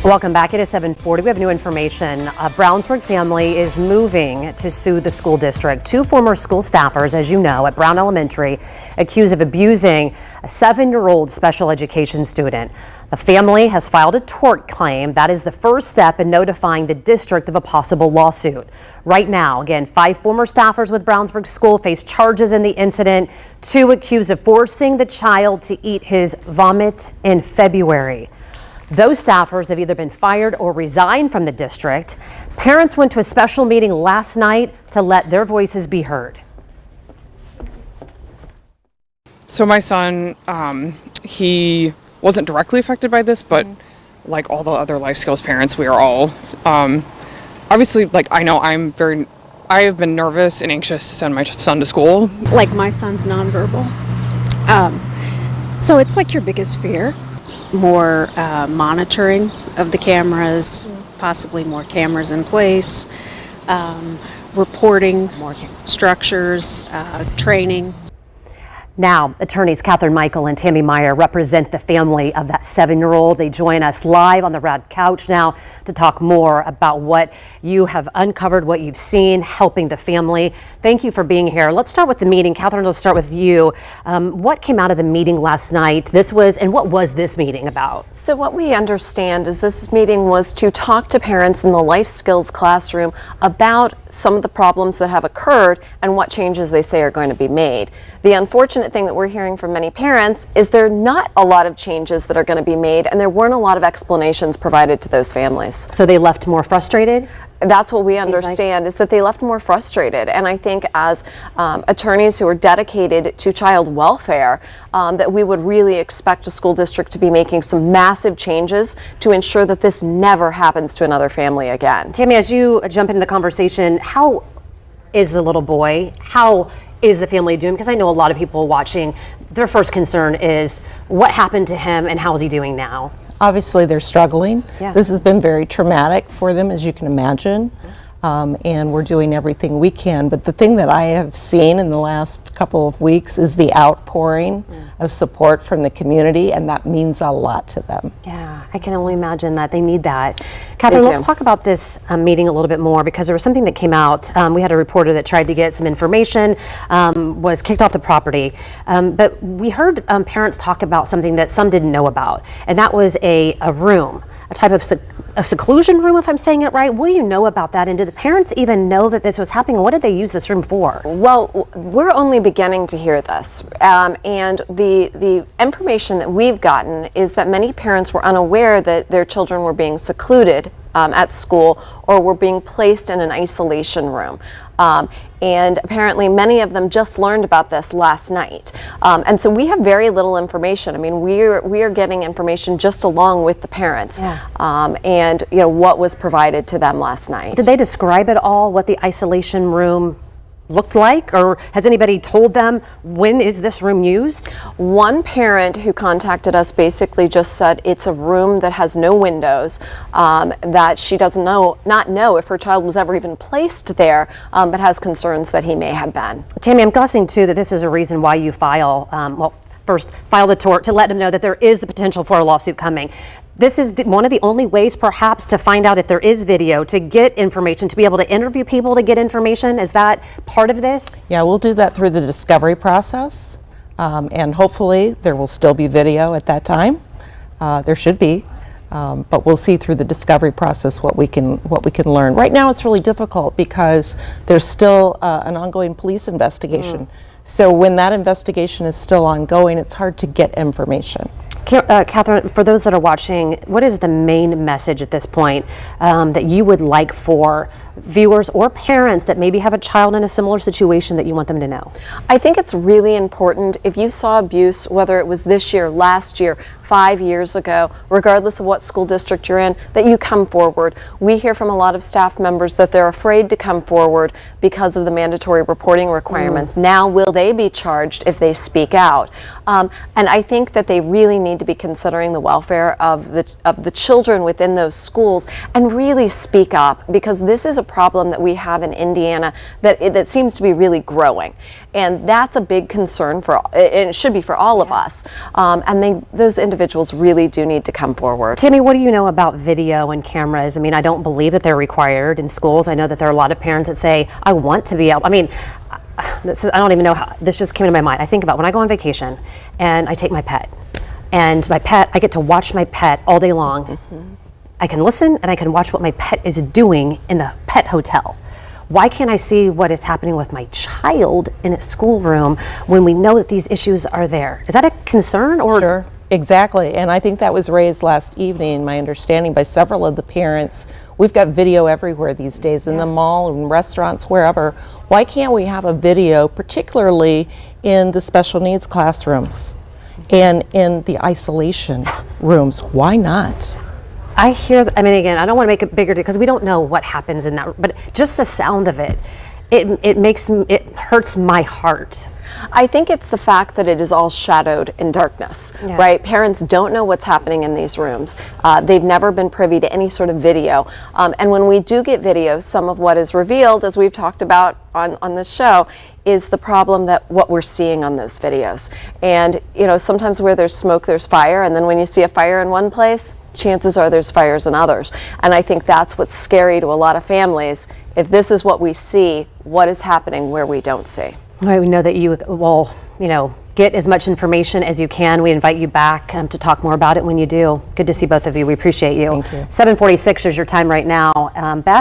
Welcome back. It is 7:40. We have new information. A Brownsburg family is moving to sue the school district. Two former school staffers, as you know, at Brown Elementary, accused of abusing a 7-year-old special education student. The family has filed a tort claim. That is the first step in notifying the district of a possible lawsuit. Right now, again, 5 former staffers with Brownsburg School face charges in the incident. 2 accused of forcing the child to eat his vomit in February. Those staffers have either been fired or resigned from the district. Parents went to a special meeting last night to let their voices be heard. So my son, he wasn't directly affected by this, but like all the other life skills parents, we are all, obviously, like I know I have been nervous and anxious to send my son to school. Like my son's nonverbal. So it's like your biggest fear. More monitoring of the cameras, possibly more cameras in place, reporting, more structures, training. Now, attorneys Catherine Michael and Tammy Meyer represent the family of that 7-year-old. They join us live on the Rad Couch now to talk more about what you have uncovered, what you've seen, helping the family. Thank you for being here. Let's start with the meeting. Catherine, we'll start with you. What came out of the meeting last night? What was this meeting about? So what we understand is this meeting was to talk to parents in the life skills classroom about some of the problems that have occurred and what changes they say are going to be made. The unfortunate thing that we're hearing from many parents is there are not a lot of changes that are going to be made, and there weren't a lot of explanations provided to those families. So they left more frustrated? That's what we understand, is that they left more frustrated. And I think as attorneys who are dedicated to child welfare, that we would really expect a school district to be making some massive changes to ensure that this never happens to another family again. Tammy, as you jump into the conversation, how is the little boy? How is the family doing? Because I know a lot of people watching, their first concern is what happened to him and how is he doing now? Obviously, they're struggling. Yeah. This has been very traumatic for them, as you can imagine, and we're doing everything we can. But the thing that I have seen in the last couple of weeks is the outpouring of support from the community, and that means a lot to them. Yeah, I can only imagine that they need that. Catherine, let's talk about this meeting a little bit more, because there was something that came out. We had a reporter that tried to get some information, was kicked off the property. But we heard parents talk about something that some didn't know about, and that was a room, a type of a seclusion room, if I'm saying it right. What do you know about that? And did the parents even know that this was happening? What did they use this room for? Well, we're only beginning to hear this. And the information that we've gotten is that many parents were unaware that their children were being secluded at school or were being placed in an isolation room. And apparently many of them just learned about this last night. And so we have very little information. I mean, we are getting information just along with the parents, and you know what was provided to them last night. Did they describe at all what the isolation room looked like, or has anybody told them when is this room used? One parent who contacted us basically just said it's a room that has no windows, that she not know if her child was ever even placed there, but has concerns that he may have been. Tammy, I'm guessing too that this is a reason why you first file the tort to let them know that there is the potential for a lawsuit coming. This is one of the only ways perhaps to find out if there is video, to get information, to be able to interview people to get information. Is that part of this? Yeah, we'll do that through the discovery process, and hopefully there will still be video at that time. There should be, but we'll see through the discovery process what we can learn. Right now it's really difficult because there's still an ongoing police investigation. So when that investigation is still ongoing, it's hard to get information. Catherine, for those that are watching, what is the main message at this point that you would like for viewers or parents that maybe have a child in a similar situation that you want them to know? I think it's really important, if you saw abuse, whether it was this year, last year, 5 years ago, regardless of what school district you're in, that you come forward. We hear from a lot of staff members that they're afraid to come forward because of the mandatory reporting requirements. Now will they be charged if they speak out? And I think that they really need to be considering the welfare of the children within those schools and really speak up, because this is a problem that we have in Indiana that seems to be really growing. And that's a big concern and it should be for all of us. And those individuals really do need to come forward. Tammy, what do you know about video and cameras? I mean, I don't believe that they're required in schools. I know that there are a lot of parents that say, I want to be able, I mean, I don't even know how, this just came to my mind. I think about when I go on vacation and I take my pet. And my pet, I get to watch my pet all day long. Mm-hmm. I can listen and I can watch what my pet is doing in the pet hotel. Why can't I see what is happening with my child in a schoolroom when we know that these issues are there? Is that a concern or? Sure, exactly. And I think that was raised last evening, my understanding, by several of the parents. We've got video everywhere these days, in the mall, in restaurants, wherever. Why can't we have a video, particularly in the special needs classrooms and in the isolation rooms? Why not? I hear, I mean, again, I don't want to make it bigger because we don't know what happens in that, but just the sound of it, it hurts my heart. I think it's the fact that it is all shadowed in darkness, right? Parents don't know what's happening in these rooms. They've never been privy to any sort of video. And when we do get videos, some of what is revealed, as we've talked about on this show, is the problem that what we're seeing on those videos. And, you know, sometimes where there's smoke, there's fire. And then when you see a fire in one place, chances are there's fires in others. And I think that's what's scary to a lot of families. If this is what we see, what is happening where we don't see? Right, we know that you will, you know, get as much information as you can. We invite you back to talk more about it when you do. Good to see both of you. We appreciate you. Thank you. 7:46 is your time right now. Beth?